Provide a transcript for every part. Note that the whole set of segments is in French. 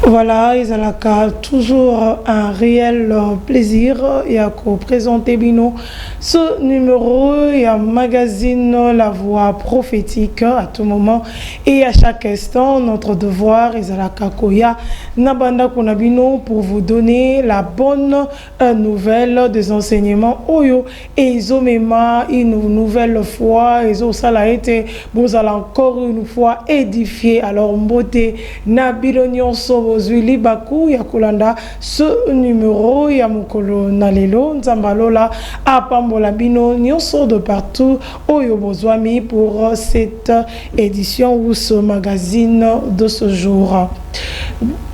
Voilà, Izalaka, toujours un réel plaisir et à présenter Bino ce numéro et un magazine La Voix prophétique à tout moment et à chaque instant. Notre devoir, Izalaka Koya, Nabanda Konabino, pour vous donner la bonne nouvelle des enseignements Oyo et Izomema, une nouvelle fois, Izo Salaete, vous allez encore une fois édifier. Alors, Mbote, Nabilonion Sobo. Zuli Baku ya kulanda ce numéro ya mukolo nalelo nzambalola apambola bino nyonso de partout oyo bozwami pour cette édition ou ce magazine de ce jour.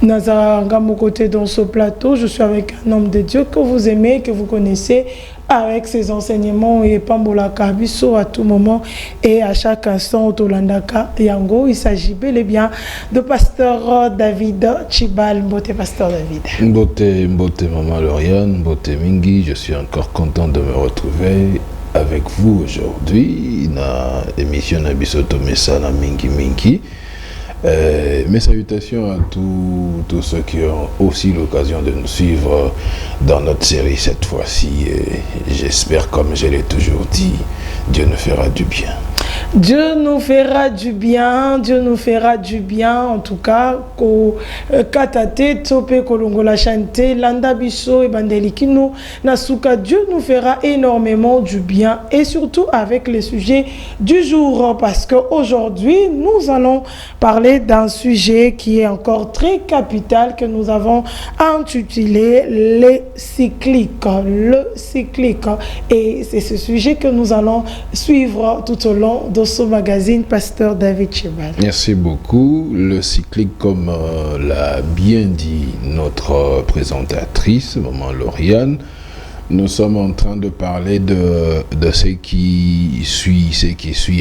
Nazaranga mon côté dans ce plateau, je suis avec un homme de Dieu que vous aimez, que vous connaissez, avec ses enseignements et Pambola Kabiso à tout moment et à chaque instant Tolandaka Yango. Il s'agit bel et bien de pasteur David Chibal. Mbote pasteur David. Mbote maman Lauriane, Mbote Mingi, je suis encore content de me retrouver avec vous aujourd'hui dans l'émission Nabisoto Messana Mingi Mingi. Mes salutations à tous ceux qui ont aussi l'occasion de nous suivre dans notre série cette fois-ci. J'espère, comme je l'ai toujours dit, Dieu nous fera du bien. Dieu nous fera du bien, Dieu nous fera du bien, en tout cas, ko katate tope kolongola chante landa biso et bandelikino nasuka. Dieu nous fera énormément du bien et surtout avec les sujets du jour, parce que aujourd'hui nous allons parler d'un sujet qui est encore très capital, que nous avons intitulé le cyclique, et c'est ce sujet que nous allons suivre tout au long de ce magazine, pasteur David Chibal. Merci beaucoup. Le cyclique, comme l'a bien dit notre présentatrice, maman Lauriane, nous sommes en train de parler de ce qui suit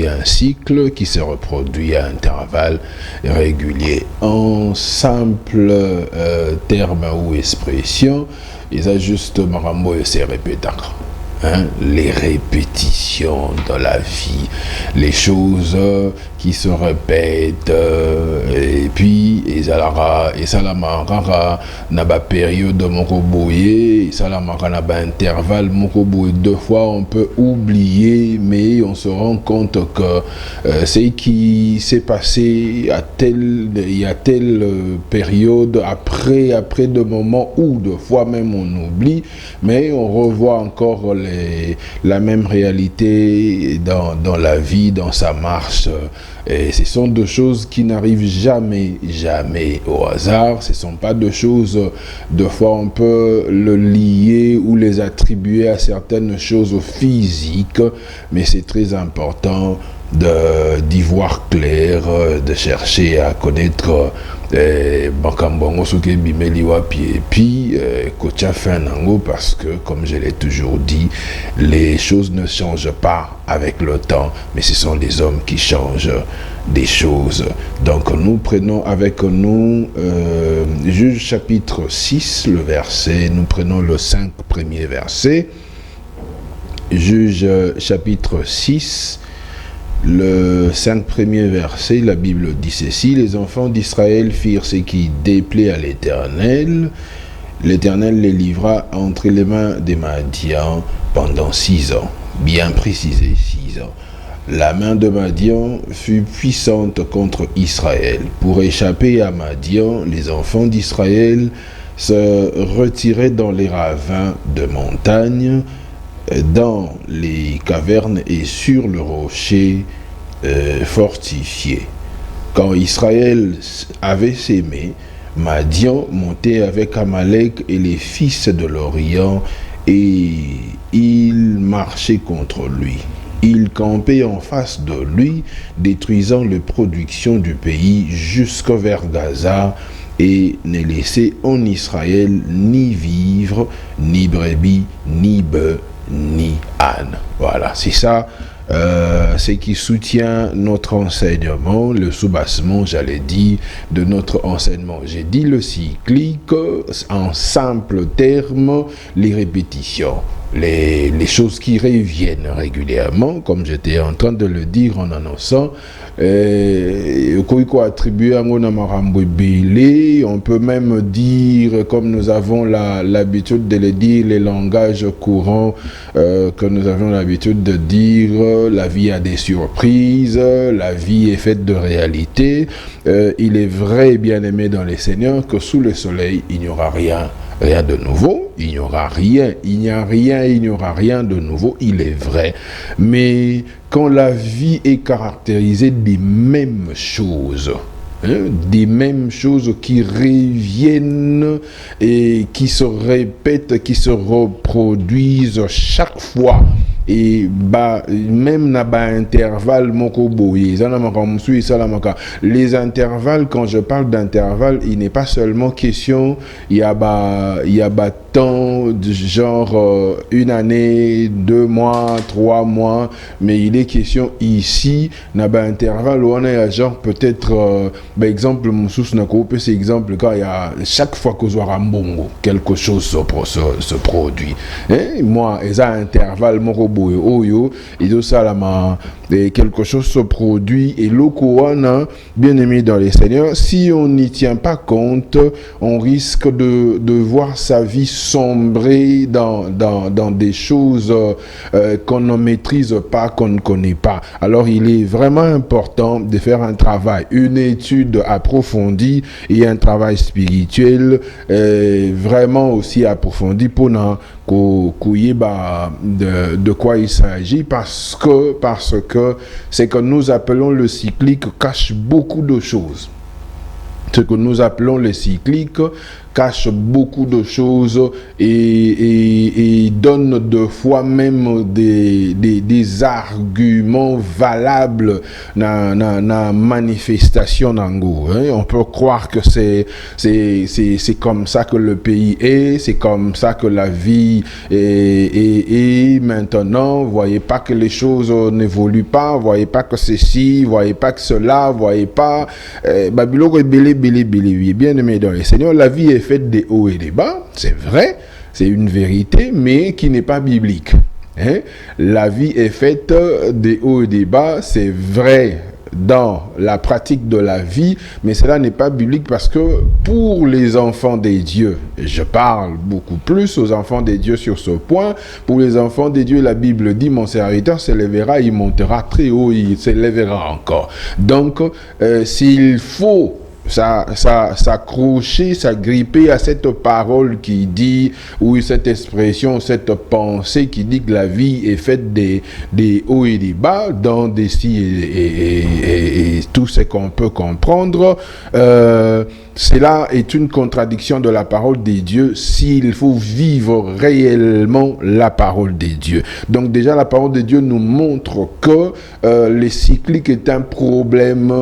un cycle qui se reproduit à intervalles réguliers. En simple terme ou expression, ils ajustent Marambo et ses répétants. Les répétitions dans la vie, les choses qui se répètent, et puis et salamara naba période mokoboye, salamara naba intervalle mokoboye. Deux fois on peut oublier, mais on se rend compte que ce qui s'est passé il y a telle période, après de moments où deux fois même on oublie, mais on revoit encore la même réalité dans la vie, dans sa marche. Et ce sont deux choses qui n'arrivent jamais au hasard. Ce ne sont pas deux choses, deux fois on peut le lier ou les attribuer à certaines choses physiques, mais c'est très important d'y voir clair, de chercher à connaître parce que, comme je l'ai toujours dit, les choses ne changent pas avec le temps, mais ce sont les hommes qui changent des choses. Donc nous prenons avec nous Juge chapitre 6, le verset, nous prenons le 5 premiers versets. Juge chapitre 6, le 5 premiers versets, la Bible dit ceci: les enfants d'Israël firent ce qui déplaît à l'Éternel. L'Éternel les livra entre les mains des Madian pendant 6 ans. Bien précisé, 6 ans. La main de Madian fut puissante contre Israël. Pour échapper à Madian, les enfants d'Israël se retiraient dans les ravins de montagne, dans les cavernes et sur le rocher fortifié. Quand Israël avait sémé, Madian montait avec Amalek et les fils de l'Orient, et il marchait contre lui. Il campait en face de lui, détruisant les productions du pays jusque vers Gaza, et ne laissait en Israël ni vivre, ni brebis, ni bœufs, ni âne. Voilà, c'est ça ce qui soutient notre enseignement, le soubassement, j'allais dire, de notre enseignement. J'ai dit le cyclique, en simple terme, les répétitions. Les choses qui reviennent régulièrement, comme j'étais en train de le dire en annonçant, Tokoiko attribué à Ngona Marambo Belé. On peut même dire, comme nous avons l'habitude de le dire, les langages courants que nous avons l'habitude de dire, la vie a des surprises, la vie est faite de réalité. Il est vrai, bien-aimé dans les Seigneurs, que sous le soleil, il n'y aura rien de nouveau, il n'y aura rien, il n'y aura rien de nouveau, il est vrai. Mais quand la vie est caractérisée des mêmes choses, des mêmes choses qui reviennent et qui se répètent, qui se reproduisent chaque fois, et même na intervalle les intervalles, quand je parle d'intervalle, il n'est pas seulement question il y a temps de genre une année, 2 mois, 3 mois, mais il est question ici na intervalle où on est genre peut-être exemple c'est exemple quand il y a chaque fois que un bongo quelque chose se produit, moi et ça intervalle et tout ça quelque chose se produit et le Coran, bien aimé dans les Seigneurs, si on n'y tient pas compte, on risque de voir sa vie sombrer dans des choses qu'on ne maîtrise pas, qu'on ne connaît pas. Alors il est vraiment important de faire un travail, une étude approfondie et un travail spirituel vraiment aussi approfondi pour de quoi il s'agit, parce que c'est que nous appelons le cyclique cache beaucoup de choses. Ce que nous appelons le cyclique cache beaucoup de choses et donne de fois même des arguments valables dans la manifestation d'Ango. On peut croire que c'est comme ça que le pays est, c'est comme ça que la vie est maintenant. Vous voyez pas que les choses n'évoluent pas, vous voyez pas que ceci, vous voyez pas que cela, vous voyez pas Babylone est belé, bien aimé dans les Seigneurs, la vie est faite des hauts et des bas, c'est vrai, c'est une vérité, mais qui n'est pas biblique. La vie est faite des hauts et des bas, c'est vrai dans la pratique de la vie, mais cela n'est pas biblique, parce que pour les enfants des dieux, et je parle beaucoup plus aux enfants des dieux sur ce point, pour les enfants des dieux, la Bible dit, mon serviteur s'élèvera, il montera très haut, il s'élèvera encore. Donc, s'il faut s'accrocher, s'agripper à cette parole qui dit, ou cette expression, cette pensée qui dit que la vie est faite des hauts et des bas, dans des si et tout ce qu'on peut comprendre, cela est une contradiction de la parole des dieux s'il faut vivre réellement la parole des dieux. Donc déjà, la parole de Dieu nous montre que le cyclique est un problème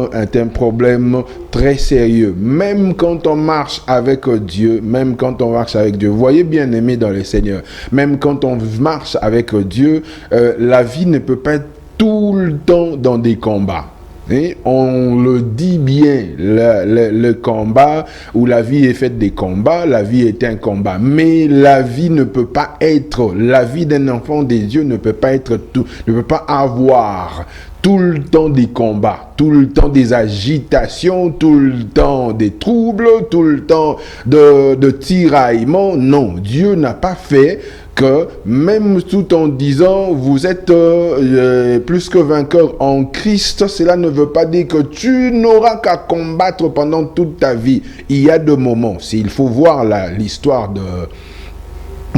très sérieux. Même quand on marche avec Dieu, vous voyez, bien aimé dans le Seigneur, même quand on marche avec Dieu, la vie ne peut pas être tout le temps dans des combats. Et on le dit bien, le combat, où la vie est faite des combats, la vie est un combat, mais la vie ne peut pas être, la vie d'un enfant des dieux ne peut pas être tout, ne peut pas avoir tout le temps des combats, tout le temps des agitations, tout le temps des troubles, tout le temps de tiraillements. Non, Dieu n'a pas fait que, même tout en disant vous êtes plus que vainqueur en Christ, cela ne veut pas dire que tu n'auras qu'à combattre pendant toute ta vie. Il y a des moments, s'il faut voir l'histoire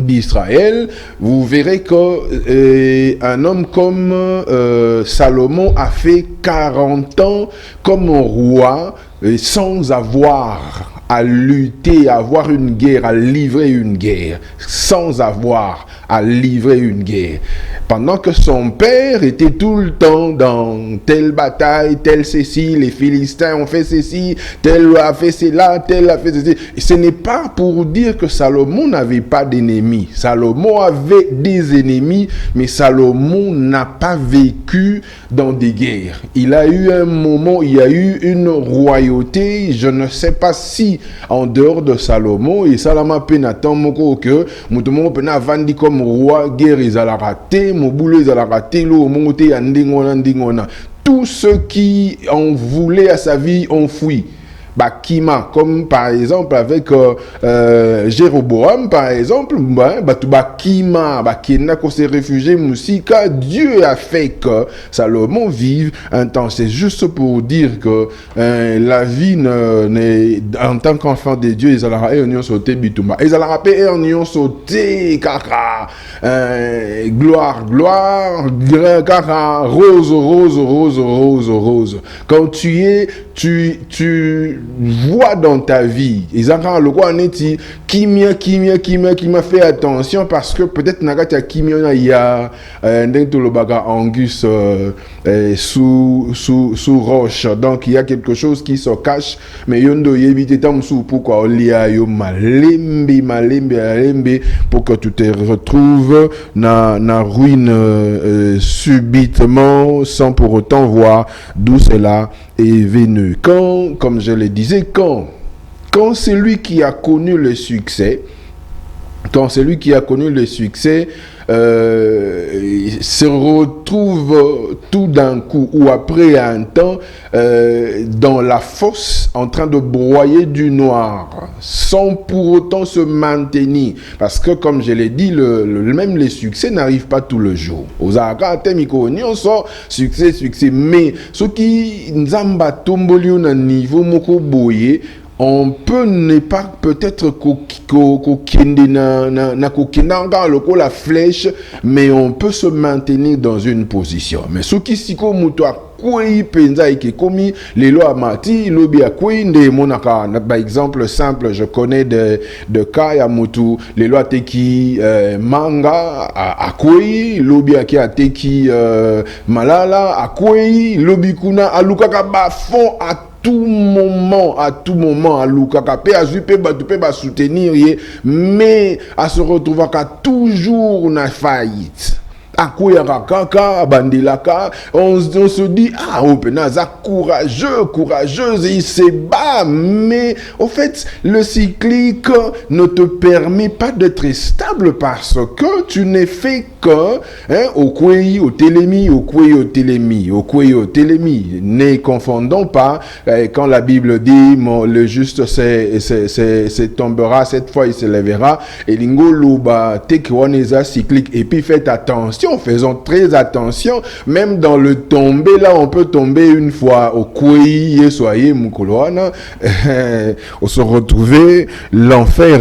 d'Israël, vous verrez que un homme comme Salomon a fait 40 ans comme roi sans avoir à lutter, à avoir une guerre, à livrer une guerre, sans avoir à livrer une guerre. Pendant que son père était tout le temps dans telle bataille, telle ceci, les Philistins ont fait ceci, tel a fait cela, tel a fait ceci. Et ce n'est pas pour dire que Salomon n'avait pas d'ennemis. Salomon avait des ennemis, mais Salomon n'a pas vécu dans des guerres. Il a eu un moment, il y a eu une royauté, je ne sais pas si en dehors de Salomon, et Salama Penatan Moko que Moutomo Pena Vandi comme roi, guerre ils allaient rater, Moboulou ils allaient rater, l'eau monté à Ndingona. tous ceux qui en voulaient à sa vie ont fui. Bakima, comme par exemple avec Jéroboam, par exemple, Bakima, Bakina, qu'on s'est réfugié, Moussika, Dieu a fait que Salomon vive un temps. C'est juste pour dire que la vie en tant qu'enfant de Dieu, ils allaient sauté Bitouma. Ils allaient sauté Kaka, gloire, Kaka, rose. Quand tu vois dans ta vie, ils ont le quoi neti kimia fait attention parce que peut-être nagata kimia il y a dentro le baga angus sous roche, donc il y a quelque chose qui se cache, mais yondo yebite tamsu pourquoi on lia yo malembe pour que tu te retrouves na ruine subitement sans pour autant voir d'où cela est venu. Quand, comme je le disais, quand celui qui a connu le succès, se retrouve tout d'un coup ou après un temps dans la fosse en train de broyer du noir sans pour autant se maintenir, parce que comme je l'ai dit, même les succès n'arrivent pas tout le jour. Aux succès, mais ce qui nzamba tomboli na niveau moko boye, on peut ne pas peut-être la flèche, mais on peut se maintenir dans une position. Mais ce qui siko mutoa koi penza ike komi les lois mati lobi a koi nde monaka. Par exemple simple, je connais de cas ya mutu les lois teki manga a koi lobi a ki a teki malala a koi lobi kuna alukaka ba fond à tout moment, à Lukaka, à soutenir, mais à se retrouver toujours na faillite. On se dit, courageuse, il se bat, mais au fait, le cyclique ne te permet pas d'être stable parce que tu n'es fait que, au télémi. Ne confondons pas, quand la Bible dit, le juste se tombera, cette fois il se lèvera, et l'ingoluba, tekwaneza cyclique, et puis faites attention. Faisons très attention, même dans le tomber, là on peut tomber une fois au Kouyi, soyez Mukoloana, on se retrouver, l'enfer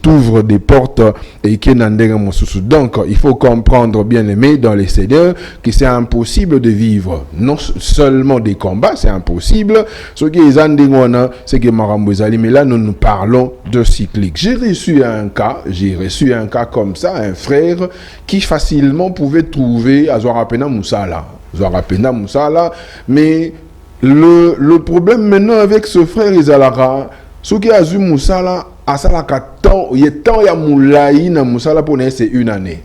t'ouvre des portes et qui n'endègue mon sous. Donc il faut comprendre, bien aimé, dans les Seigneurs, que c'est impossible de vivre non seulement des combats, c'est impossible. Ce qui est endéguana, c'est que Marambouizali, mais là nous parlons de cyclique. J'ai reçu un cas comme ça, un frère qui facilement pouvait trouver à Zoarapena Moussala, mais le problème maintenant avec ce frère Izalara, ce qui a vu Moussala à Salaka temps, il y a temps ya moulaï na Moussala pour c'est une année.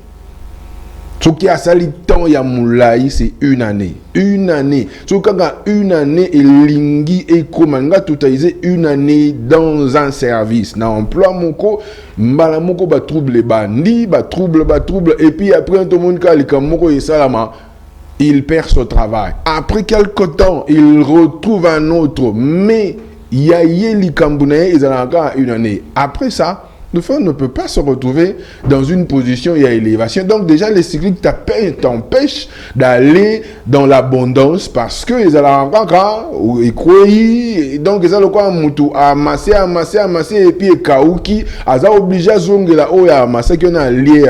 Ce qui a sali temps ya moulaï c'est une année. Ce qui a une année et lingi et komanga tout a une année dans un service. Na emploi moko mbala moko ba trouble bandi, ba trouble et puis après tout le monde kalika moko et salama, il perd son travail. Après quelque temps, il retrouve un autre, mais yaye likambune ils ont encore une année. Après ça, le frère ne peut pas se retrouver dans une position où il y a élévation. Donc déjà, les cycliques t'empêchent d'aller dans l'abondance parce que ils ont encore donc ils ont quoi mutu amasser et puis kauki aza obligé à zongela oya amasser qu'on a allié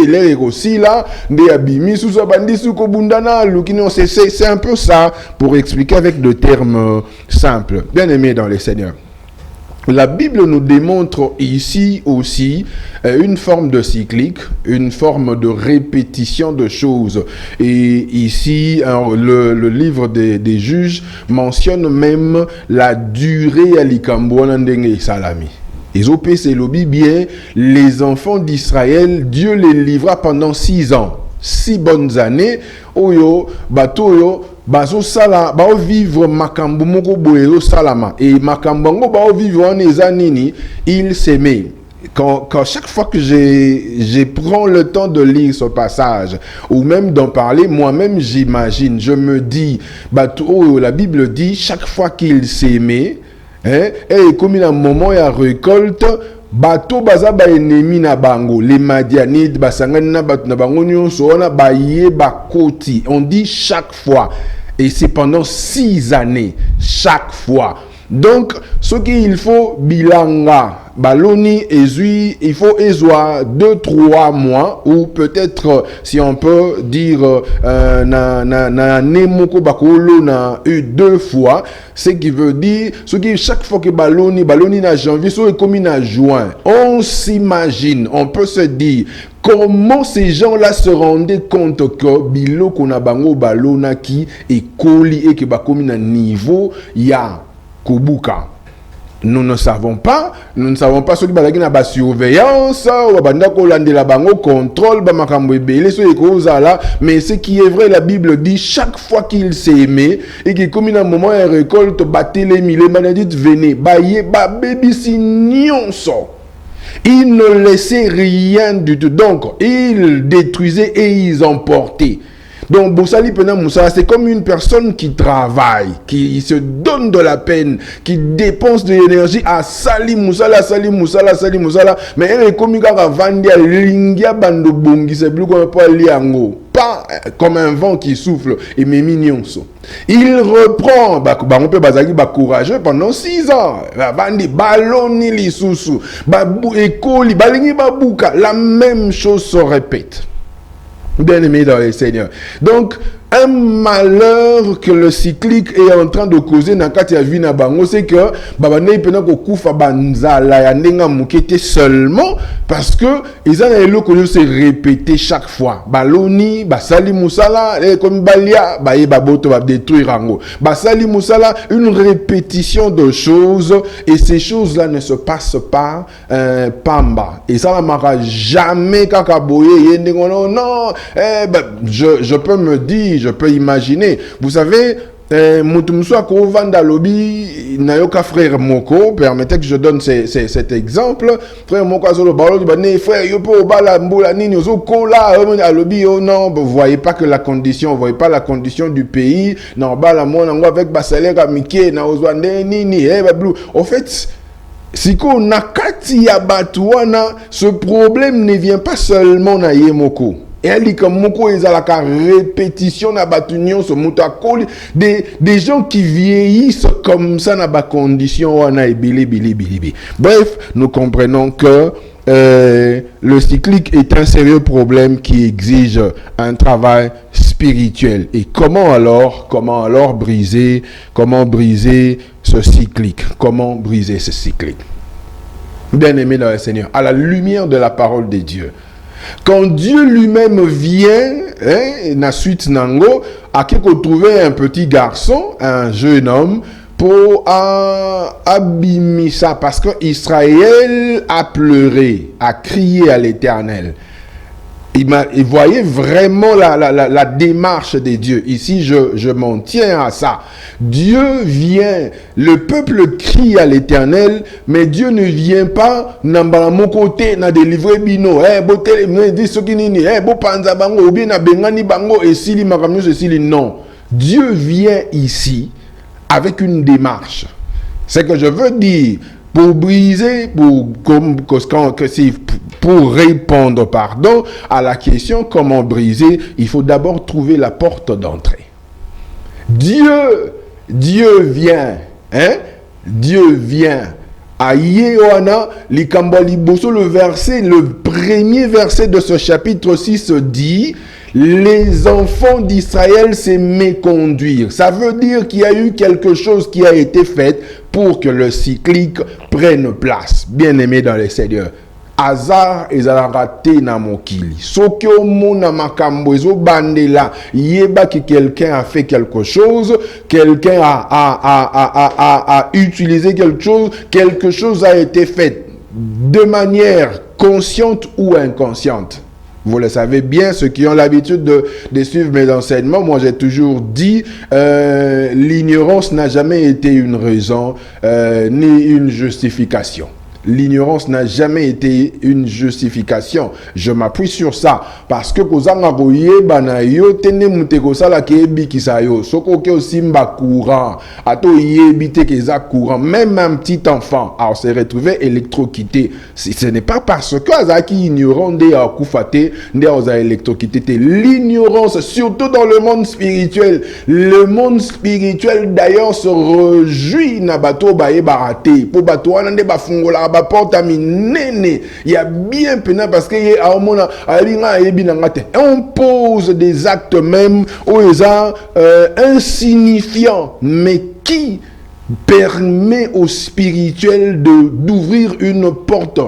il est aussi là des abimi sous sa bandi sous kobundana lukino c'est un peu ça pour expliquer avec des termes simples. Bien aimés dans les Seigneurs. La Bible nous démontre ici aussi une forme de cyclique, une forme de répétition de choses. Et ici, le livre des juges mentionne même la durée à l'Ikambouanandenge Salami. Et c'est le bien, les enfants d'Israël, Dieu les livra pendant 6 ans. 6 bonnes années. Oyo, batoyo, bazo sala, bao vivre makambo moko boyo salama. Et makambo bao vivre en ezanini, il s'aimait. quand chaque fois que j'ai prends le temps de lire ce passage, ou même d'en parler, moi-même j'imagine, je me dis, la Bible dit, chaque fois qu'il s'aimait, et comme il y a un moment, il y a récolte, bato baza ba ennemi na bango, les Madianites, basangani na bato na bango nyonso wana baye bakoti. On dit chaque fois, et c'est pendant 6 années, chaque fois. Donc, ce qu'il faut bilanga, baloni ezui, il faut ezwa 2-3 mois, ou peut-être, si on peut dire, na nemoko bakolo na eu 2 fois, ce qui veut dire, ce qui chaque fois que baloni na janvier, so comme na juin, on s'imagine, on peut se dire, comment ces gens-là se rendaient compte que biloko na bango balona ki et koli et que bakomi na niveau ya Kobuka. Nous ne savons pas ce qui balagi na ba surveillance ou banda ko landela bango contrôle ba makambo ebele so ekoza là, mais ce qui est vrai, la Bible dit chaque fois qu'il s'est aimé et que comme un moment il récolte batele mille manadit venez baye ba bebisi nyonso. Il ne laissait rien du tout. Donc, ils détruisaient et ils emportaient. Donc, Boussali Pena Moussa, c'est comme une personne qui travaille, qui se donne de la peine, qui dépense de l'énergie à Sali Moussala, mais elle est comme une vandia, lingia bando bongi, c'est plus comme un liango. Pas comme un vent qui souffle et mes mignons sont. Il reprend, on peut bazagi courageux pendant 6 ans. Bandi baloni li susu, babu ekoli, balingi babuka, la même chose se répète. Bien aimé dans les Seigneurs. Donc, un malheur que le cyclique est en train de causer dans la vie na bango, c'est que babane pena ko kufa banzala ya ndenga mukete seulement parce que ils ont le que se répéter chaque fois. Baloni, basali musala, comme balia, baye baboto va détruire rango. Basali musala, une répétition de choses et ces choses-là ne se passent pas pamba. Et ça ne marra jamais kakaboye yendengo non. Je peux me dire, je peux imaginer. Vous savez, Moutoumsoua Kovanda Lobi, Nayoka frère Moko, permettez que je donne cet exemple. Frère Moko Azolo Balo, frère Yopo Bala Mboula Nini, Ozo Kola, Alobi, oh non, vous voyez pas que la condition, vous voyez pas la condition du pays. Non, Bala Mon, avec Basalera Mike, Naozwande Nini, Blou. En fait, si qu'on nakati ya batuana, ce problème ne vient pas seulement na Yemoko. Et elle dit que moko ezalaka répétition na batunion ce mutakoli des gens qui vieillissent comme ça na ba condition wana ebili. Bref, nous comprenons que le cyclique est un sérieux problème qui exige un travail spirituel. Et comment alors briser ce cyclique? Comment briser ce cyclique? Bien aimé dans le Seigneur, à la lumière de la parole de Dieu. Quand Dieu lui-même vient, na suite nango, à qui qu'on trouvait un petit garçon, un jeune homme, pour abîmer ça, parce que Israël a pleuré, a crié à l'Éternel. Il voyait vraiment la démarche de Dieu. Ici, je m'en tiens à ça. Dieu vient, le peuple crie à l'Éternel, mais Dieu ne vient pas na mon côté, na délivrer bino, non. Dieu vient ici avec une démarche. C'est que je veux dire, pour briser, pour répondre, à la question comment briser, il faut d'abord trouver la porte d'entrée. Dieu vient, Dieu vient. Aïe Oana, Likambali Bosso, le premier verset de ce chapitre 6 dit: les enfants d'Israël s'est méconduire. Ça veut dire qu'il y a eu quelque chose qui a été fait pour que le cyclique prenne place. Bien aimé dans les Seigneurs. Hasard ezalakate na mokili. Soki omona makambo ezo bandela, yeba que quelqu'un a fait quelque chose, quelqu'un a utilisé quelque chose a été fait de manière consciente ou inconsciente. Vous le savez bien, ceux qui ont l'habitude de suivre mes enseignements, moi j'ai toujours dit, l'ignorance n'a jamais été une raison ni une justification. L'ignorance n'a jamais été une justification. Je m'appuie sur ça. Parce que kozanga koyeba na yo tene muteko sala kebi kisayo. Soko ke osimba courant. Ato yebi te keza courant. Même un petit enfant. Alors s'est retrouvé électrocuté. Ce n'est pas parce que azaki ignorant de akufate de oza électrocuté. L'ignorance, surtout dans le monde spirituel. Le monde spirituel d'ailleurs se réjouit na bato bae barate. Po bato wana nde bafungola porte à minene, il y a bien pena parce que on pose des actes même aux insignifiants, mais qui permet au spirituel d'ouvrir une porte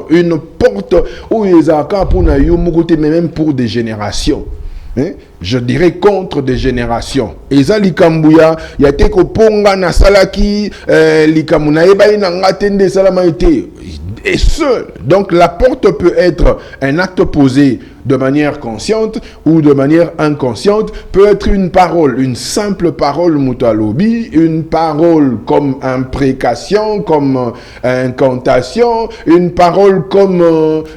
où les accords pour même pour des générations. Hein? Je dirais contre des générations. Eza likambuya ya teko ponga na salaki likamuna eba ina ngatende salama ete. Et seul. Donc la porte peut être un acte posé de manière consciente ou de manière inconsciente, peut être une parole, une simple parole mutalobi, une parole comme imprécation, comme incantation, une parole comme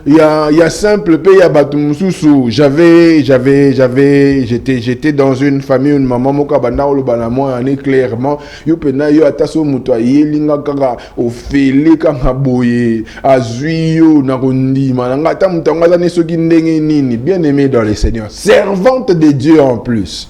il y a simple paix ya batumususu. J'étais dans une famille, une maman moka banda olo bana moi ane clairement yo pena yo ataso mutwaye linga kaka ofele kanga boye azui yo na kondima nanga ta mutanga za nesoki ndenge nini. Bien-aimé dans le Seigneur, servante de Dieu en plus.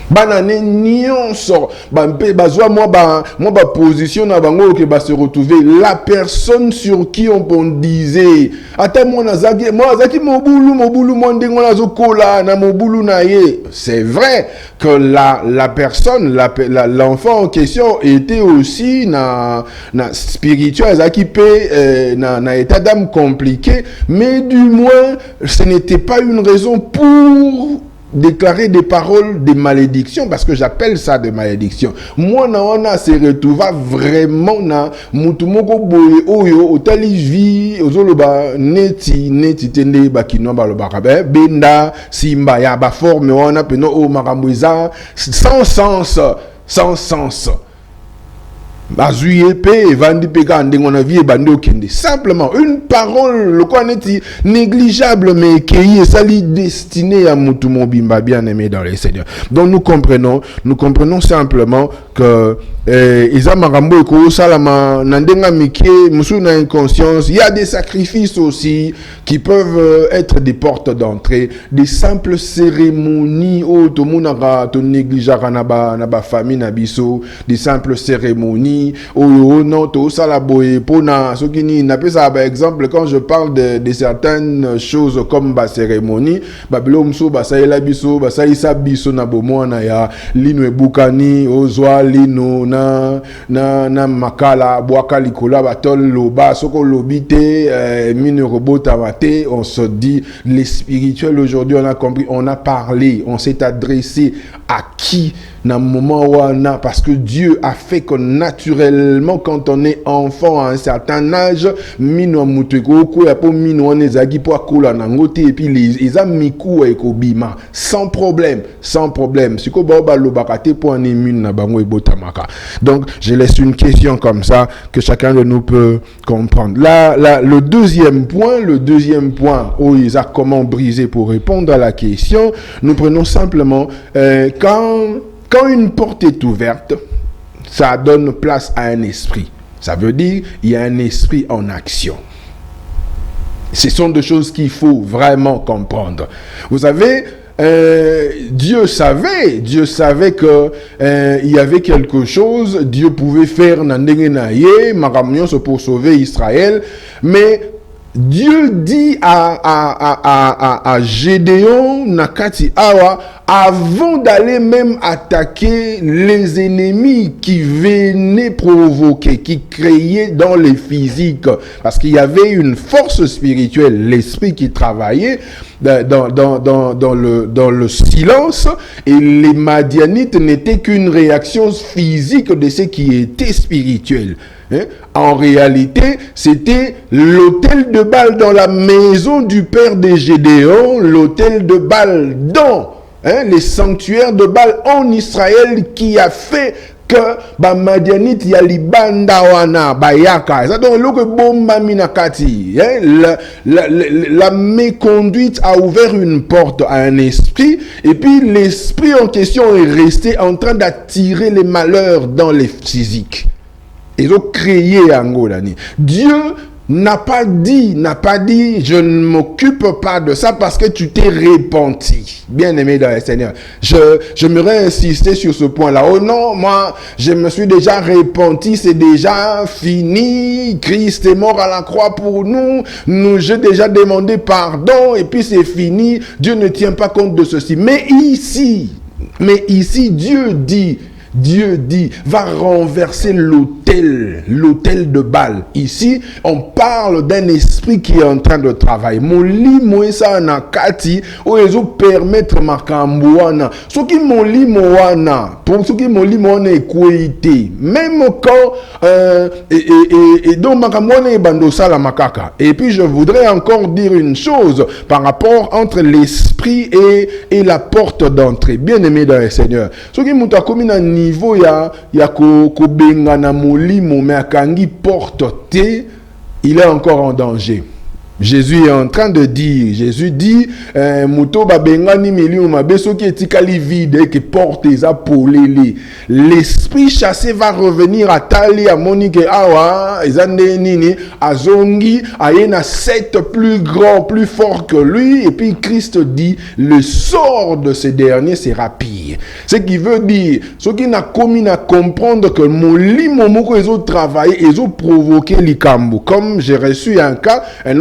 Banane nyonso bazwa moi position na bango que ba se retrouver la personne sur qui on disait ata moi zaki mobulu mondengo na zokola na mobulu na ye. C'est vrai que la personne l'enfant en question était aussi na spirituel zaki pe na état d'âme compliqué, mais du moins ce n'était pas une raison pour déclarer des paroles de malédiction, parce que j'appelle ça de malédiction. Moi, on a se retrouvé vraiment na mutumoko boye oyo otali vie ozoloba neti tende bakino baloba kabe benda simba ya ba forme on a peno o makambuiza sans sens. Simplement une parole le quoi n'est négligeable mais qui est sali destiné à mutumobimba, bien aimé dans les Seigneurs. Donc nous comprenons simplement que Isa Marambo eko salama nandenga mike musu na inconscience. Il y a des sacrifices aussi qui peuvent être des portes d'entrée, des simples cérémonies au to munaka to négligeaka na ba famille na biso, des simples cérémonies au non to sala boye pona sokini na pesa par exemple quand je parle de certaines choses comme ba cérémonie babilo muso ba saela biso ba saisa biso na bomwana ya lino ebukani ozwa lino na makala boaka likola batol loba soko lobite mine robota mate. On se dit les spirituels aujourd'hui, on a compris, on a parlé, on s'est adressé à qui dans le moment où on a, parce que Dieu a fait que naturellement quand on est enfant à un certain âge mino muteko ko ya po mino on ezagi po akola nangote et puis les amiku ekobima sans problème siko ba lobakate po en immune na bango ebotamaka. Donc je laisse une question comme ça que chacun de nous peut comprendre. Là le deuxième point où il a comment briser pour répondre à la question, nous prenons simplement quand une porte est ouverte, ça donne place à un esprit. Ça veut dire il y a un esprit en action. Ce sont des choses qu'il faut vraiment comprendre. Vous savez, Dieu savait que il y avait quelque chose Dieu pouvait faire pour sauver Israël, mais Dieu dit à Gédéon Nakati Awa, avant d'aller même attaquer les ennemis qui venaient provoquer, qui créaient dans les physiques, parce qu'il y avait une force spirituelle, l'esprit qui travaillait dans le silence, et les Madianites n'étaient qu'une réaction physique de ce qui était spirituel. En réalité, c'était l'autel de Baal dans la maison du père de Gédéon, l'autel de Baal dans les sanctuaires de Baal en Israël qui a fait que ba Madianite ya libanda wana bayaka ça donc le bomba minakati la méconduite a ouvert une porte à un esprit et puis l'esprit en question est resté en train d'attirer les malheurs dans les physiques. Ils ont créé Angolani. Dieu n'a pas dit, je ne m'occupe pas de ça parce que tu t'es repenti. Bien aimé dans le Seigneur. J'aimerais insister sur ce point-là. Oh non, moi, je me suis déjà repenti, c'est déjà fini. Christ est mort à la croix pour nous. J'ai déjà demandé pardon et puis c'est fini. Dieu ne tient pas compte de ceci. Mais ici, Dieu dit, va renverser l'autel de Baal. Ici, on parle d'un esprit qui est en train de travailler. Moli moisa na kati, o ezo permettre makambouana. Ce qui moli moana, pour ce qui moli moana est kouité. Même quand, et donc makambouana est bandosa la makaka. Et puis, je voudrais encore dire une chose par rapport entre l'esprit et la porte d'entrée. Bien aimé dans le Seigneur. Ce qui m'a commis dans niveau ya ko benga na molimo mais akangi porte te, il est encore en danger. Jésus est en train de dire, Jésus dit, Muto babengani milio mabeso qui etikali vide que porte eza polele. L'esprit chassé va revenir à Tali à Monique awa ezande nini azongi ayena 7 plus grand, plus fort que lui et puis Christ dit le sort de ces derniers sera pire. Ce qui veut dire ce qui n'a commis à comprendre que molimo moko ezo travailler ezo provoquer likambo. Comme j'ai reçu un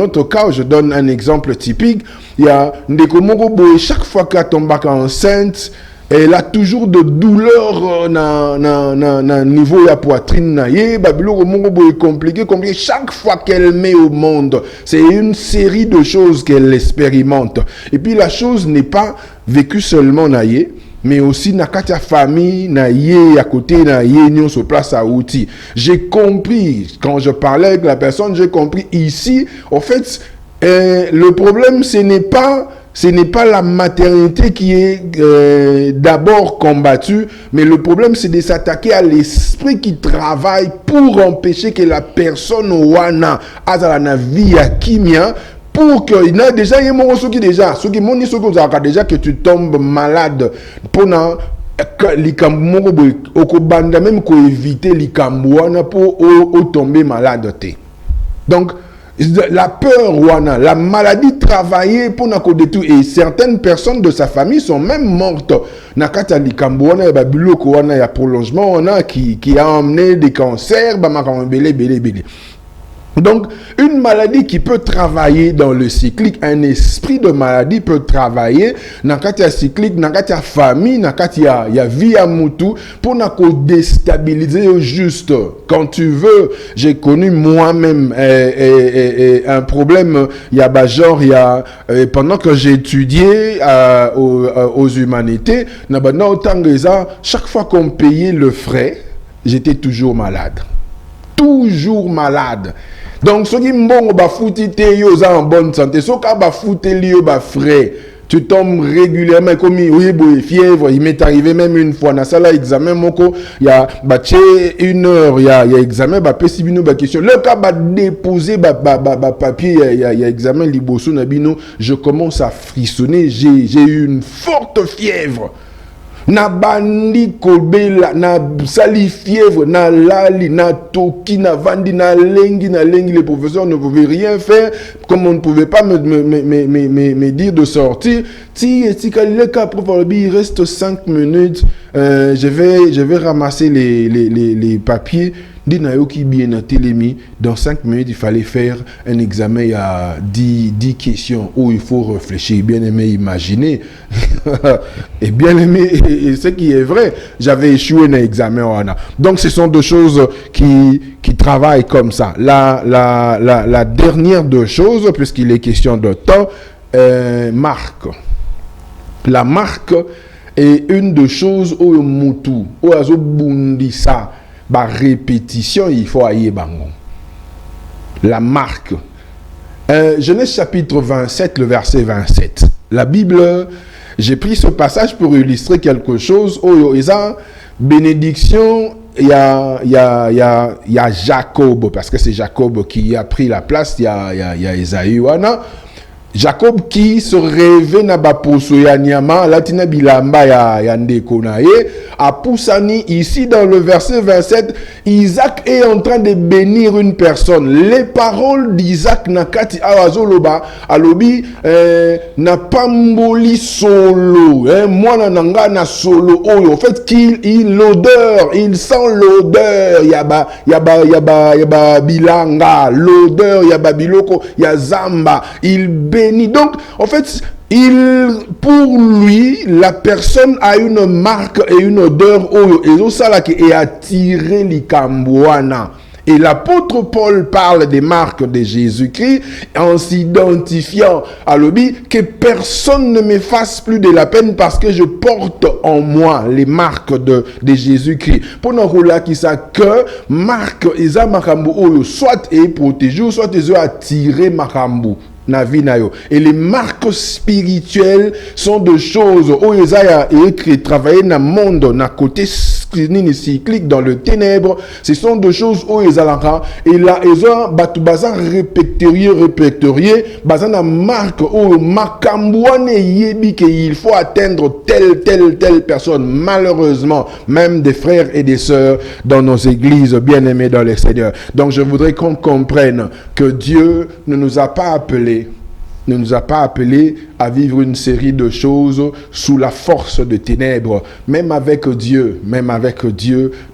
autre cas, je donne un exemple typique. Il y a Ndeko Moko Boy, chaque fois qu'elle tombe enceinte, elle a toujours de douleurs na niveau de poitrine. Babylone Moko Boy est compliqué. Chaque fois qu'elle met au monde, c'est une série de choses qu'elle expérimente. Et puis la chose n'est pas vécue seulement naïe, mais aussi na katia famille na yé à côté na yé nion se place à outil. J'ai compris quand je parlais avec la personne, j'ai compris ici en fait le problème ce n'est pas la maternité qui est d'abord combattue, mais le problème c'est de s'attaquer à l'esprit qui travaille pour empêcher que la personne wana azala na vie à kimia. Pour que il y a déjà ceux qui déjà que tu tombes malade pour même pour éviter pour tomber malade. Donc la peur wana, la maladie travaillée pour tout et certaines personnes de sa famille sont même mortes. Nakata likambo wana ba biloko wana ya prolongement wana qui a emmené des cancers ba belé. Donc, une maladie qui peut travailler dans le cyclique, un esprit de maladie peut travailler dans le cyclique, dans la famille, dans la vie à moutou, pour déstabiliser juste. Quand tu veux, j'ai connu moi-même un problème, pendant que j'ai étudié aux humanités, chaque fois qu'on payait le frais, j'étais toujours malade. Toujours malade. Donc, ceux qui m'ont foutu en bonne santé, ceux qui foutu frais, tu tombes régulièrement comme fièvre. Il m'est arrivé même une fois, dans la salle examen, il y a 1 heure, il y a examen, question. Le cas va déposer papier, il y a examen liboso nabino, je commence à frissonner, j'ai eu une forte fièvre. Na bandi kobela na sali fièvre na lali na toki na vandi na lengi les professeurs ne pouvaient rien faire comme on ne pouvait pas me dire de sortir. Si le cas il reste 5 minutes, je vais ramasser les papiers. Dans 5 minutes, il fallait faire un examen. Il y a 10 questions où il faut réfléchir. Bien aimé, imaginer. Et bien aimé, et ce qui est vrai, j'avais échoué dans l'examen. Donc, ce sont deux choses qui travaillent comme ça. La dernière deux choses, puisqu'il est question de temps, marque. La marque est une des choses où Moutou, où Azo Bundisa, répétition, il faut aller bangon. La marque. Genèse chapitre 27, le verset 27. La Bible, j'ai pris ce passage pour illustrer quelque chose. bénédiction, il y a Jacob, parce que c'est Jacob qui a pris la place, il y a Esaü, Jacob qui se rêvait na baposo ya nyama latina bilamba ya ndeko na ye a poussani ici dans le verset 27. Isaac est en train de bénir une personne. Les paroles d'Isaac nakati awazoloba alobi na pamboli solo mwana nanga na solo oyo en fait qu'il l'odeur, il sent l'odeur yaba bilanga, l'odeur yaba biloko ya zamba, il bénit. Donc, en fait, pour lui, la personne a une marque et une odeur et ça qui est attiré l'ikambouana. Et l'apôtre Paul parle des marques de Jésus-Christ en s'identifiant à l'obi que personne ne me fasse plus de la peine parce que je porte en moi les marques de Jésus-Christ. Pour nous qui ça que marque isa makambu oyo soit est protégé soit est attiré makambu. Et les marques spirituelles sont de choses où ils ont écrit, travailler dans le monde, dans le côté cyclique, dans le ténèbre. Ce sont des choses où ils ont et là, ils ont répertorié, basé na marque où makambouane yebi qu'il faut atteindre telle personne. Malheureusement, même des frères et des sœurs dans nos églises bien-aimés dans le Seigneur. Donc, je voudrais qu'on comprenne que Dieu ne nous a pas appelés à vivre une série de choses sous la force de ténèbres. Même avec Dieu,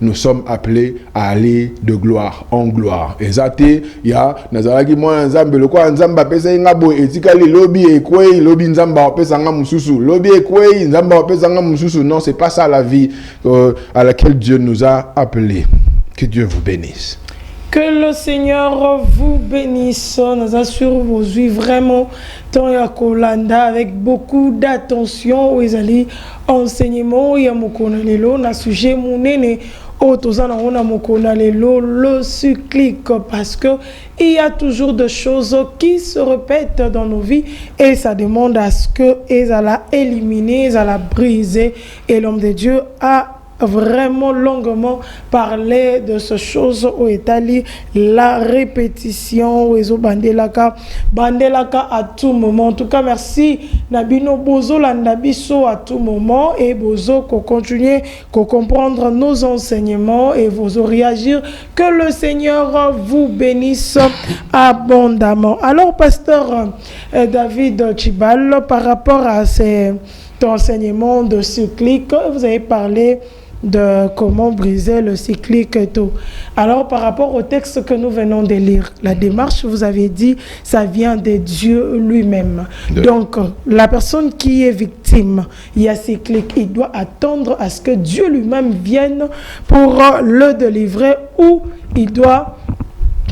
nous sommes appelés à aller de gloire en gloire. Ezate ya nazalaki mwana nzambe lokwa nzamba pesa ngabo etikali lobi ekwei lobi nzamba pesa nga mususu lobi ekwei nzamba pesa nga mususu. Non, c'est pas ça la vie à laquelle Dieu nous a appelés. Que Dieu vous bénisse. Que le Seigneur vous bénisse. Nous assurons vos vies vraiment tant ya kolanda avec beaucoup d'attention. Vous allez enseignement ya mokona lelo na sujet munene otozana ona mokona lelo le cyclique parce que il y a toujours des choses qui se répètent dans nos vies et ça demande à ce que ils allaient éliminer, ils allaient briser et l'homme de Dieu a vraiment longuement parler de ces choses au Italie, la répétition, bandelaka à tout moment. En tout cas, merci Nabino Bozo Landabiso à tout moment et Bozo qu'on continue, qu'on comprendre nos enseignements et vous réagir. Que le Seigneur vous bénisse abondamment. Alors, pasteur David Chibal, par rapport à ces enseignements de cyclique, vous avez parlé de comment briser le cyclique et tout. Alors, par rapport au texte que nous venons de lire, la démarche, vous avez dit, ça vient de Dieu lui-même. Donc, la personne qui est victime, il y a cyclique, il doit attendre à ce que Dieu lui-même vienne pour le délivrer ou il doit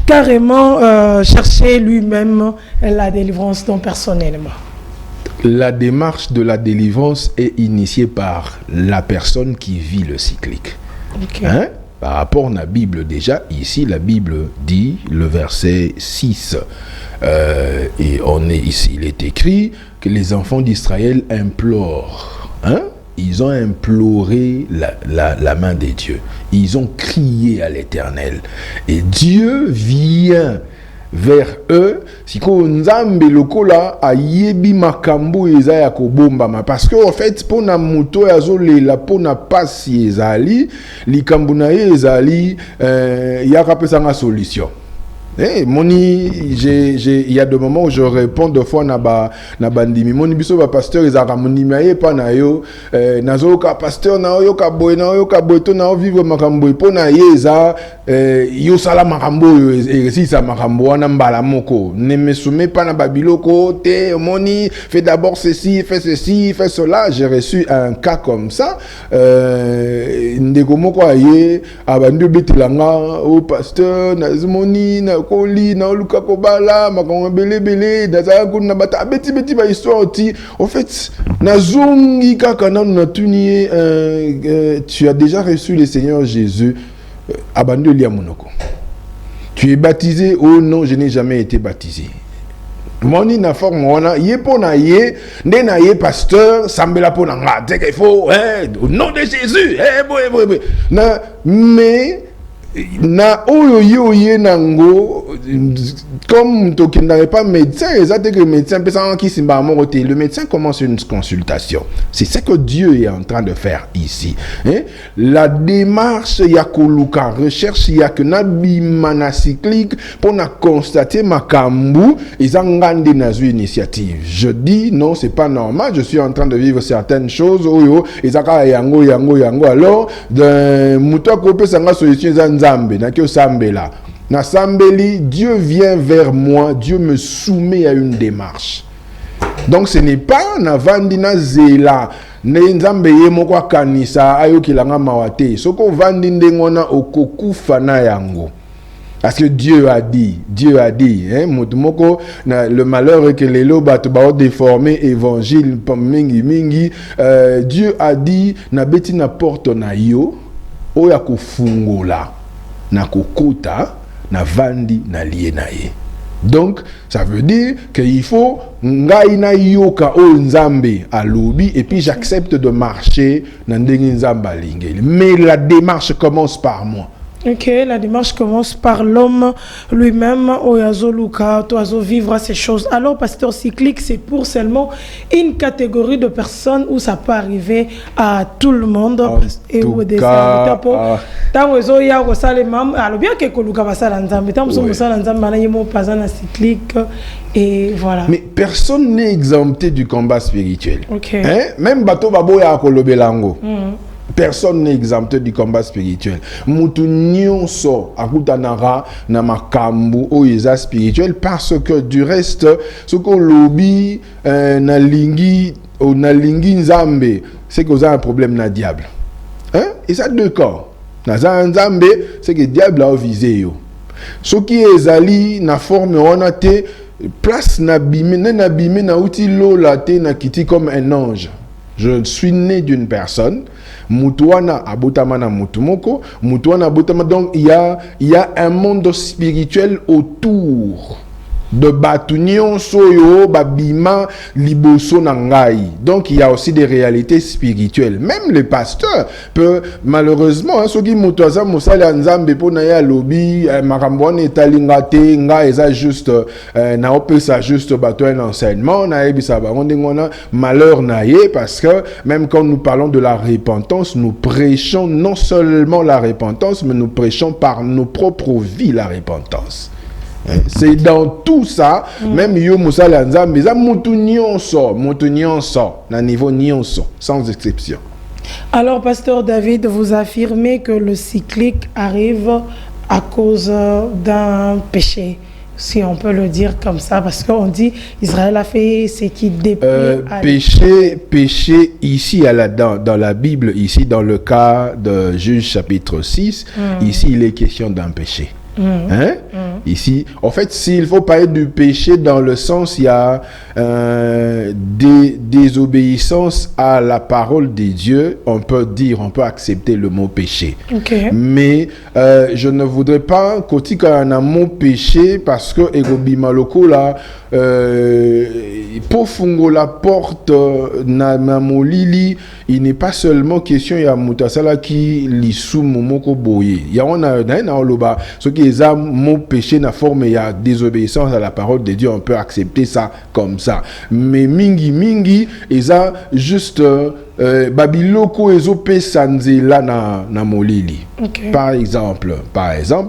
carrément chercher lui-même la délivrance donc personnellement. La démarche de la délivrance est initiée par la personne qui vit le cyclique. Okay. Par rapport à la Bible, déjà, ici, la Bible dit, le verset 6, et on est ici, il est écrit que les enfants d'Israël implorent. Ils ont imploré la main de Dieu. Ils ont crié à l'Éternel. Et Dieu vient vers eux, si ko nzambe lokola ayebi makambo ezaya kobombama parce que en fait pour na moto azolela pour na pasi ezali likambo na ye ezali yaka pesa nga solution. Moni, il y a des moments où je réponds deux fois na bandimi. Moni biso ba pasteur ezaka moni maye pa na yo nazo ka pasteur na yo ka boy to na vivre makambo po na yeza yo sala makambo si sa makambo wana mbala moko ne me soumets pas na babiloko te moni fais d'abord ceci fais cela. J'ai reçu un cas comme ça ndeko moko aye abandu betelanga au pasteur na moni na koli na luka kobala makambo belebele daza kuna bata beti ba histoire oti en fait nazongi kaka na tuni tu as déjà reçu le Seigneur Jésus abandonne lia monoko. Tu es baptisé? Oh non, je n'ai jamais été baptisé. Moni na forme wana ye pona ye nde na ye pasteur sambela pona nga dès qu'il faut au nom de Jésus na mais na oyo yo ye nango comme tu n'avais pas médecin exact que médecin personne qui simba mon côté le médecin commence une consultation. C'est ce que Dieu est en train de faire ici, hein? La démarche yakoluka recherche yakenabi manacyclique pour na constater makambu izangande nazu initiative. Je dis non, c'est pas normal, je suis en train de vivre certaines choses oyo izaka yango alors de muto ko pesa nga solution Nzambe na kyo sambela na sambeli, Dieu vient vers moi, Dieu me soumet à une démarche. Donc ce n'est pas na vandina zela ne Nzambe ye moko kanisa ayo kilanga mawate soko vandi ndengona okokufa na yango. Parce que Dieu a dit, hein, mutumoko na le malheur est que les lots bato ba déformer évangile mingi Dieu a dit na beti na porte na yo oya kufungola na kokota na vandi na lié na ye. Donc ça veut dire qu'il faut ngai na yoka o nzambe alobi et puis j'accepte de marcher na ndenge nzamba lingeli. Mais la démarche commence par moi. Ok, la démarche commence par l'homme lui-même, oyazo luka, oyazo vivre ces choses. Alors, pasteur cyclique, c'est pour seulement une catégorie de personnes où ça peut arriver à tout le monde. Et au cas, tant oyazo ya osale mam, alors bien que koluka basala nzambe, tant oyazo basala nzambe na yemo pasana cyclique et voilà. Mais personne n'est exempté du combat spirituel. Ok. Hein? Même bato babo ya kolobelango. Personne n'est exempté du combat spirituel. Mutu nyonso akutanara na makambu oiza spirituel parce que du reste ce que lobi na lingi nzambe c'est que vous avez un problème na diable. Hein? Et ça deux corps. Na nzambe c'est que diable a visé yo. Ce qui est zali na forme on te place na bime na outil lola te na kiti comme un ange. Je suis né d'une personne, mutuana abotamana mutumoko, mutuana abotama, donc il y a un monde spirituel autour de Batunion Soyo, Babima, Liboso Nangai. Donc il y a aussi des réalités spirituelles. Même les pasteurs peuvent, malheureusement, ceux qui mutuaza musali anzambe po na ya lobi, makamboane etalingate, nga eza juste, na ope sa juste bateau un enseignement, na ebisa baronde ngona malheur na ye, parce que même quand nous parlons de la repentance, nous prêchons non seulement la repentance, mais nous prêchons par nos propres vies la repentance. C'est dans tout ça, même yo musala nzambe za mutu nyonso na niveau nyonso sans exception. Alors pasteur David, vous affirmez que le cyclique arrive à cause d'un péché, si on peut le dire comme ça, parce qu'on dit Israël a fait ce qui déplaît à péché ici dans la Bible, ici dans le cas de Juge chapitre 6, ici il est question d'un péché. Hein? Ici, en fait, s'il faut parler du péché dans le sens, il y a désobéissance à la parole de Dieu, on peut accepter le mot péché. Okay. Mais je ne voudrais pas qu'il y ait un mot péché parce que Egobimaloko là, pour fungo la porte na molili, il n'est pas seulement question il y a mutasala qui lisou momoko boye. Il y a na loba ce qui est un mot péché na forme il y a désobéissance à la parole de Dieu, on peut accepter ça comme ça. Mais mingi eza juste babiloko ezope sanzela na molili. Okay. Par exemple,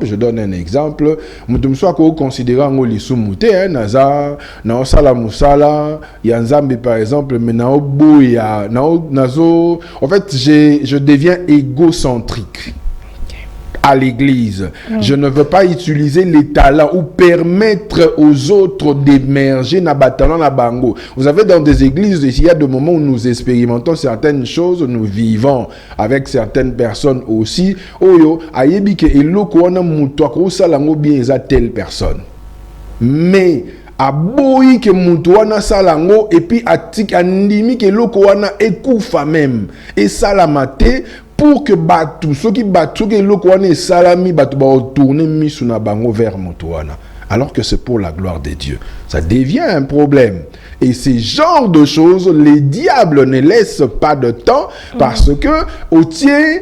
je donne un exemple. Mutumso ko considérer ngo lisumu te naza na osala musala ya nzambe par exemple, mais na oboya nazo en fait je deviens égocentrique. À l'église, je ne veux pas utiliser les talents ou permettre aux autres d'émerger na batalan na bango. Vous savez, dans des églises, il y a des moments où nous expérimentons certaines choses, nous vivons avec certaines personnes aussi. Oyo ayebi ke eloko wana mutu akosala ngo bien eza telle personne. Mais aboyi ke mutu wana salango et puis atik andimi ke eloko wana ekufa même et salamate pour que batu ceux qui batu que loko wana salami batu ba retourner misu na bango vers mutuana. alors que c'est pour la gloire de Dieu. Ça devient un problème. Et ces genres de choses, les diables ne laissent pas de temps parce que au tien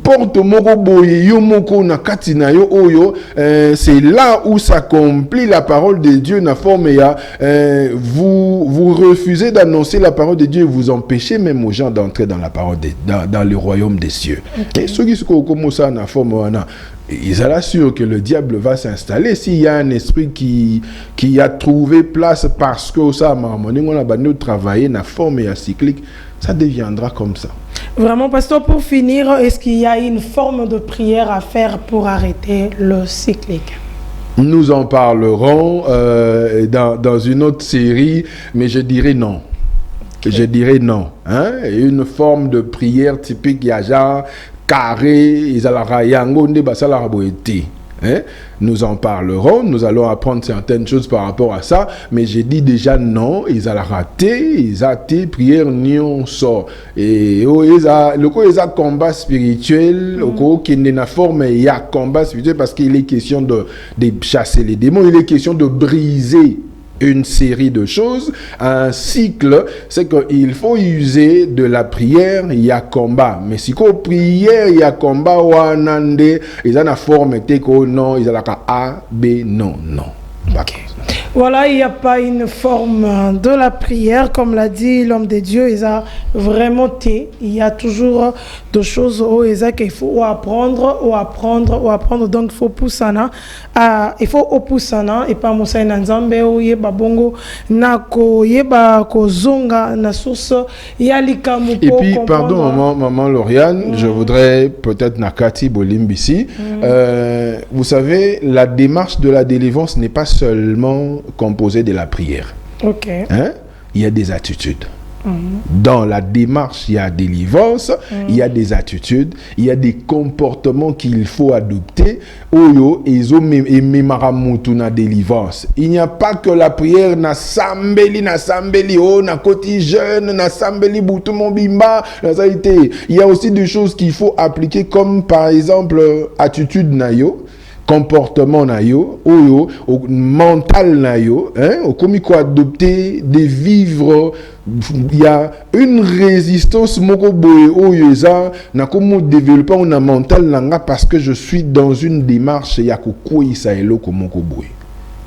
porte moko boye yo moko na kati na yo oyo, c'est là où s'accomplit la parole de Dieu na forme ya vous refusez d'annoncer la parole de Dieu et vous empêchez même aux gens d'entrer dans la parole dans le royaume des cieux. Et ceux qui sont comme ça na forme wana, ils sont sûrs que le diable va s'installer s'il y a un esprit qui a trouvé place parce que ça on a banni travailler na forme ya cyclique, ça deviendra comme ça. Vraiment, pasteur, pour finir, est-ce qu'il y a une forme de prière à faire pour arrêter le cyclique? Nous en parlerons dans une autre série, mais je dirais non. Okay. Je dirais non. Hein? Une forme de prière typique, il y a genre carré, ils hein? Nous en parlerons, nous allons apprendre certaines choses par rapport à ça, mais j'ai dit déjà non, ils ont raté, ils ont été prière nion sort. Et ils ont combat spirituel, qui n'est pas forme, il y a combat spirituel parce qu'il est question de chasser les démons, il est question de briser une série de choses, un cycle, c'est qu'il faut user de la prière, il y a combat. Mais si qu'on prière, il y a combat, wanande, ils ont la forme, non, ils ont la A, B, non. Okay. Voilà, il n'y a pas une forme de la prière, comme l'a dit l'homme de Dieu, il a vraiment été. Il y a toujours des choses qu'il faut apprendre. Donc il faut pousser, il faut pousser, et pas mousser nanzambe ou yeba bongo nako yeba kozonga na source yalikamu. Et puis pardon maman Lauriane, je voudrais peut-être Nakati Bolimbisi. Vous savez, la démarche de la délivrance n'est pas seulement composée de la prière. Ok. Hein? Il y a des attitudes. Dans la démarche, il y a des délivrance, il y a des attitudes, il y a des comportements qu'il faut adopter. Oyo et memaramutu na délivrance. Il n'y a pas que la prière na sambeli oh na koti jeune na sambeli butu mon bimba. Il y a aussi des choses qu'il faut appliquer comme par exemple attitude na yo, comportement na yo, oyo, mental na yo, hein, comme il faut adopter des vivres. Il y a une résistance moko boye oyo eza na komo développer un mental nanga parce que je suis dans une démarche ya kokoisa eloko moko boye.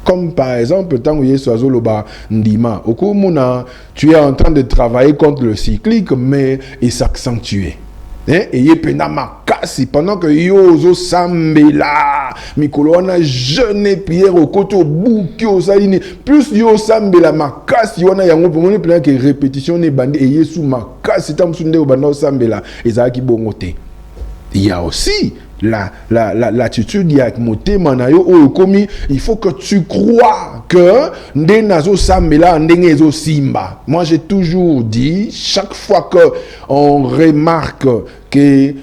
Comme par exemple, tant que Yesu loba ndima, okomona, tu es en train de travailler contre le cyclique, mais il s'accentue. Et il pena makasi pendant que yozo sambela mikolo wana jeune prière au côté au bouki au saline plus yo sambela makasi wana yango pomone pena que répétition ne bandi et yesu makasi tamsunde au banda sambela ezaki bongote. Il y a aussi l'attitude, il y a motema na yo o komi, il faut que tu crois que ndenazo sambela ndengezo simba. Moi j'ai toujours dit, chaque fois que on remarque que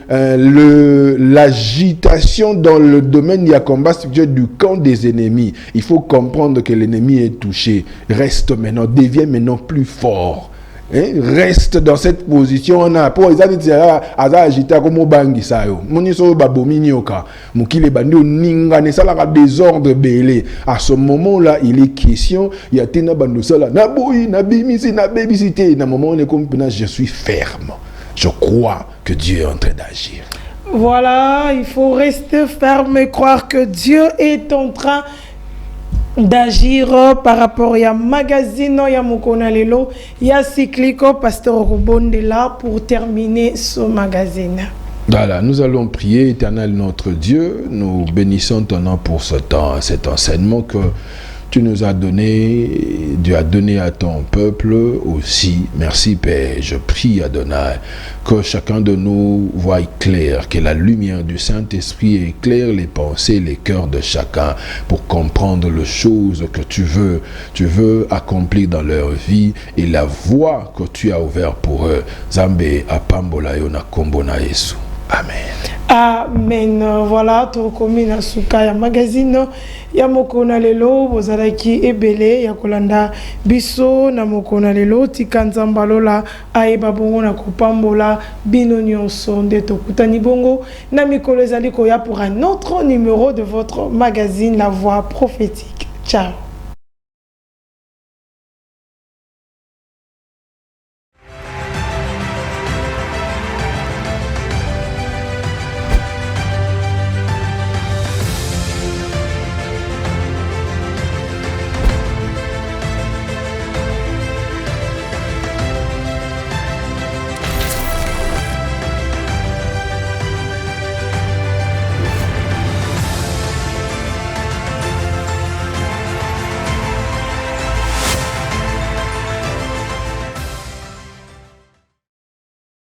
l'agitation dans le domaine du combat spirituel du camp des ennemis, il faut comprendre que l'ennemi est touché. Reste maintenant, devient maintenant plus fort. Reste dans cette position. On a pour les agité comme bangi sayo. Moniso babomini oka. Mukile bandi ninga ne sala désordre belé. À ce moment-là, il est question, il y a tena bandu sala na boyi na bimisi na bébisité. Na moment on est comme je suis ferme. Je crois que Dieu est en train d'agir. Voilà, il faut rester ferme et croire que Dieu est en train d'agir par rapport à magazine, ya mukona lelo, ya cyclico, pasteur Robonde là pour terminer ce magazine. Voilà, nous allons prier, Éternel notre Dieu, nous bénissons ton nom pour ce temps, cet enseignement que tu nous as donné, Dieu a donné à ton peuple aussi. Merci Père, je prie Adonai, que chacun de nous voie clair, que la lumière du Saint-Esprit éclaire les pensées, les cœurs de chacun pour comprendre les choses que tu veux accomplir dans leur vie et la voie que tu as ouverte pour eux. Zambé apambola yona kombona Yesu. Amen. Amen. Voilà, tu recommines à Souka ya magazine ya mokona lelo bozalaki ebele ya kolanda biso na mokona lelo tikanzamba lola aeba bongo na kopambola bino nyonso nde tokutani bongo na mikolo ezali koya pour un autre numéro de votre magazine La Voix prophétique. Ciao.